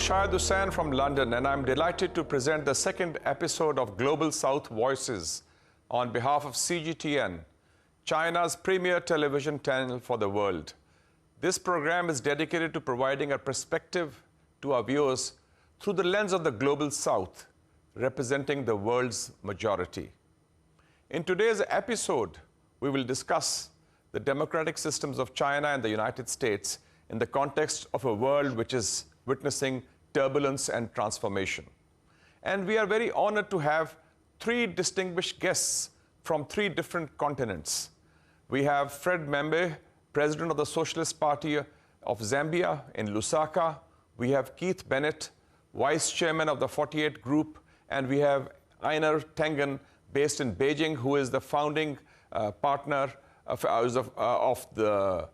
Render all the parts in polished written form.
Shahid Hussain from London, and I'm delighted to present the second episode of Global South Voices on behalf of CGTN, China's premier television channel for the world. This program is dedicated to providing a perspective to our viewers through the lens of the Global South, representing the world's majority. In today's episode, we will discuss the democratic systems of China and the United States in the context of a world which is witnessing turbulence and transformation. And we are very honored to have three distinguished guests from three different continents. We have Fred Membe, President of the Socialist Party of Zambia in Lusaka. We have Keith Bennett, Vice Chairman of the 48 Group. And we have Einar Tengen, based in Beijing, who is the founding partner of the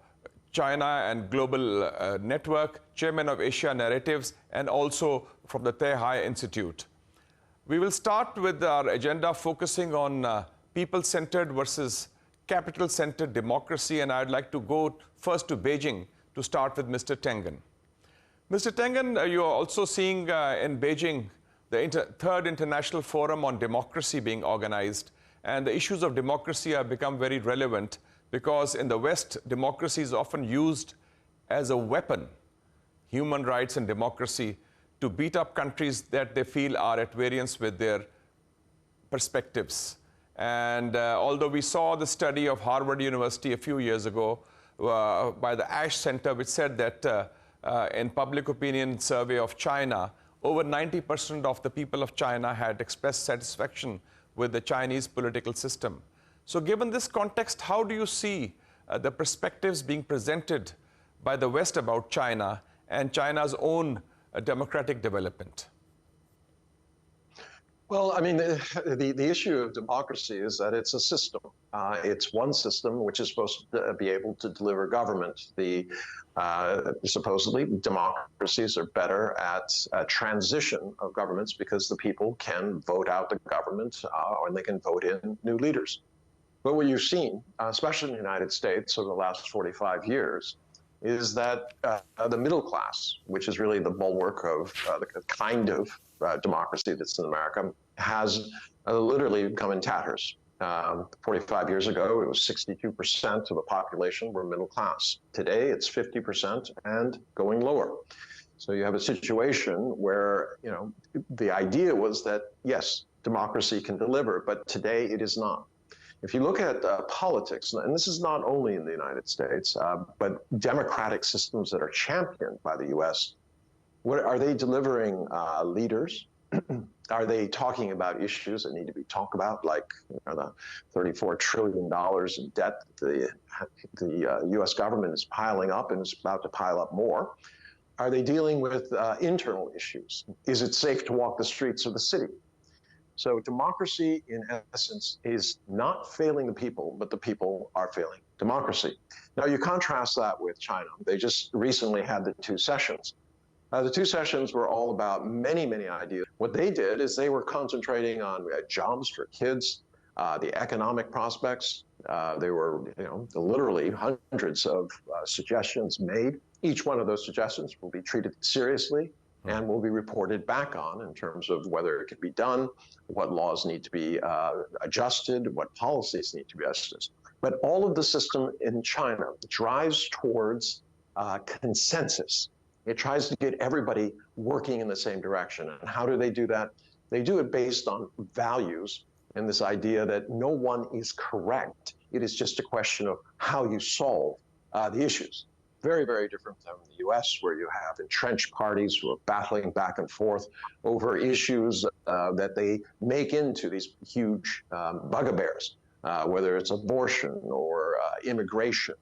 China and Global Network, Chairman of Asia Narratives, and also from the Tehai Institute. We will start with our agenda focusing on people-centered versus capital-centered democracy, and I'd like to go first to Beijing to start with Mr. Tengen. Mr. Tengen, you are also seeing in Beijing the Third International Forum on Democracy being organized, and the issues of democracy have become very relevant because in the West, democracy is often used as a weapon, human rights and democracy, to beat up countries that they feel are at variance with their perspectives. And although we saw the study of Harvard University a few years ago by the Ash Center, which said that in public opinion survey of China, over 90% of the people of China had expressed satisfaction with the Chinese political system. So given this context, how do you see the perspectives being presented by the West about China and China's own democratic development? Well, I mean, the issue of democracy is that it's a system. It's one system which is supposed to be able to deliver government. Supposedly, democracies are better at transition of governments because the people can vote out the government or they can vote in new leaders. But what you've seen, especially in the United States over the last 45 years, is that the middle class, which is really the bulwark of the kind of democracy that's in America, has literally come in tatters. 45 years ago, it was 62% of the population were middle class. Today, it's 50% and going lower. So you have a situation where, the idea was that, yes, democracy can deliver, but today it is not. If you look at politics, and this is not only in the United States, but democratic systems that are championed by the U.S., what are they delivering leaders? Are they talking about issues that need to be talked about, like the $34 trillion in debt the U.S. government is piling up and is about to pile up more? Are they dealing with internal issues? Is it safe to walk the streets of the city? So democracy, in essence, is not failing the people, but the people are failing democracy. Now, you contrast that with China. They just recently had the two sessions. The two sessions were all about many, many ideas. What they did is they were concentrating on jobs for kids, the economic prospects. There were, literally hundreds of suggestions made. Each one of those suggestions will be treated seriously and will be reported back on in terms of whether it can be done, what laws need to be adjusted, what policies need to be adjusted. But all of the system in China drives towards consensus. It tries to get everybody working in the same direction. And how do they do that? They do it based on values and this idea that no one is correct. It is just a question of how you solve the issues. Very, very different than the U.S., where you have entrenched parties who are battling back and forth over issues that they make into these huge bugbears, whether it's abortion or immigration,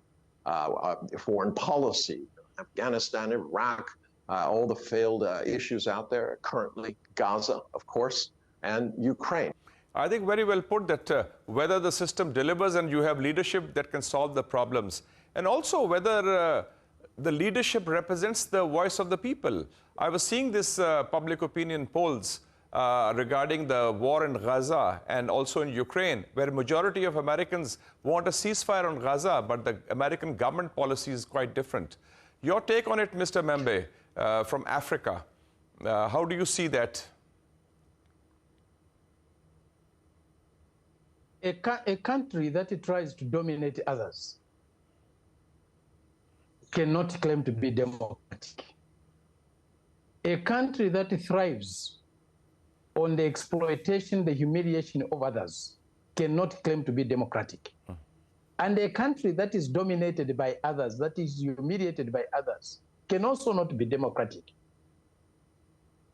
foreign policy, Afghanistan, Iraq, all the failed issues out there currently, Gaza, of course, and Ukraine. I think very well put that whether the system delivers and you have leadership that can solve the problems, and also whether the leadership represents the voice of the people. I was seeing this public opinion polls regarding the war in Gaza and also in Ukraine, where majority of Americans want a ceasefire on Gaza, but the American government policy is quite different. Your take on it, Mr. Membe, from Africa. How do you see that? A country that tries to dominate others cannot claim to be democratic. A country that thrives on the exploitation, the humiliation of others cannot claim to be democratic. And a country that is dominated by others, that is humiliated by others, can also not be democratic.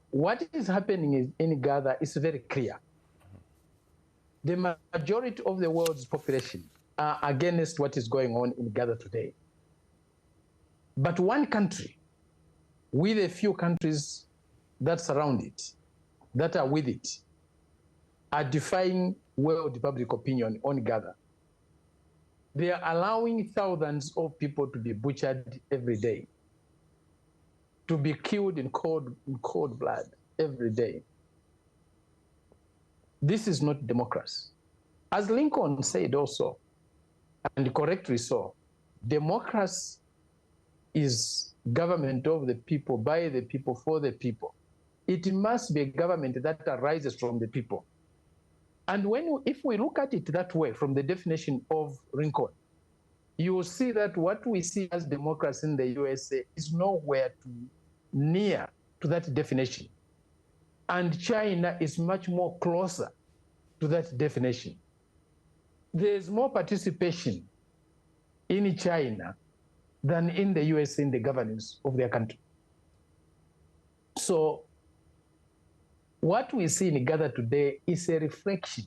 What is happening in Gaza is very clear. The majority of the world's population are against what is going on in Gaza today. But one country, with a few countries that surround it, that are with it, are defying world public opinion on Gaza. They are allowing thousands of people to be butchered every day, to be killed in cold blood every day. This is not democracy. As Lincoln said also, and correctly so, democracy is government of the people, by the people, for the people. It must be a government that arises from the people. And if we look at it that way, from the definition of Lincoln, you will see that what we see as democracy in the USA is nowhere near to that definition. And China is much more closer to that definition. There is more participation in China than in the USA in the governance of their country. So what we see in Gaza today is a reflection,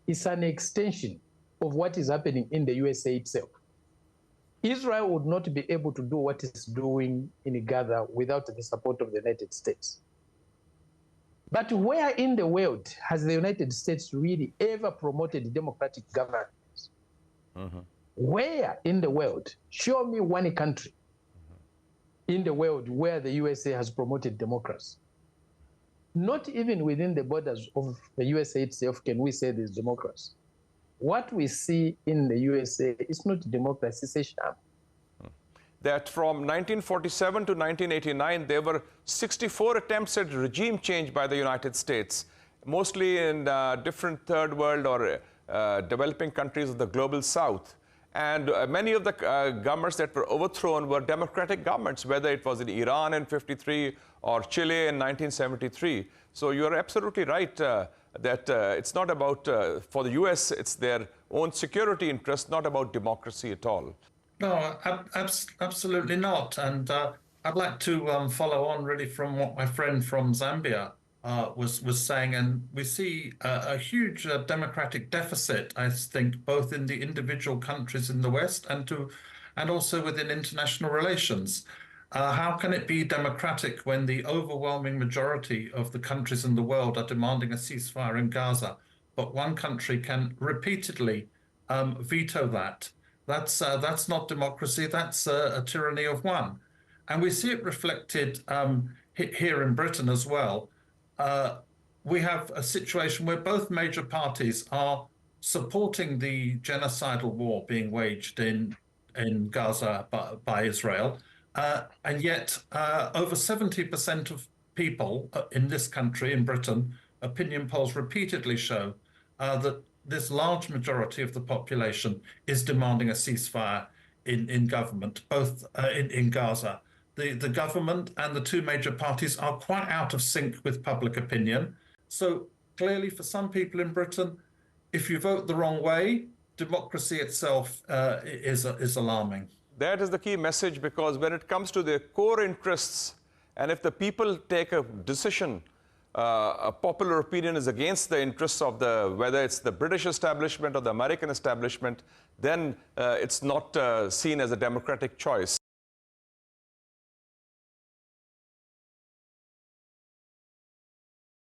it's an extension of what is happening in the USA itself. Israel would not be able to do what it's doing in Gaza without the support of the United States. But where in the world has the United States really ever promoted democratic governance? Where in the world? Show me one country in the world where the USA has promoted democracy. Not even within the borders of the USA itself can we say there's democracy. What we see in the USA is not democracy, it's a sham. That from 1947 to 1989, there were 64 attempts at regime change by the United States, mostly in different third world or developing countries of the global south. And many of the governments that were overthrown were democratic governments, whether it was in Iran in '53 or Chile in 1973. So you're absolutely right that it's not about, for the US, it's their own security interest, not about democracy at all. No, absolutely not. And I'd like to follow on really from what my friend from Zambia was saying. And we see a huge democratic deficit, I think, both in the individual countries in the West and also within international relations. How can it be democratic when the overwhelming majority of the countries in the world are demanding a ceasefire in Gaza, but one country can repeatedly veto that? That's not democracy, that's a tyranny of one. And we see it reflected here in Britain as well. We have a situation where both major parties are supporting the genocidal war being waged in Gaza by Israel. And yet over 70% of people in this country, in Britain, opinion polls repeatedly show that this large majority of the population is demanding a ceasefire in government, both in Gaza. The government and the two major parties are quite out of sync with public opinion. So clearly for some people in Britain, if you vote the wrong way, democracy itself is alarming. That is the key message, because when it comes to their core interests, and if the people take a decision, a popular opinion is against the interests of whether it's the British establishment or the American establishment, then it's not seen as a democratic choice.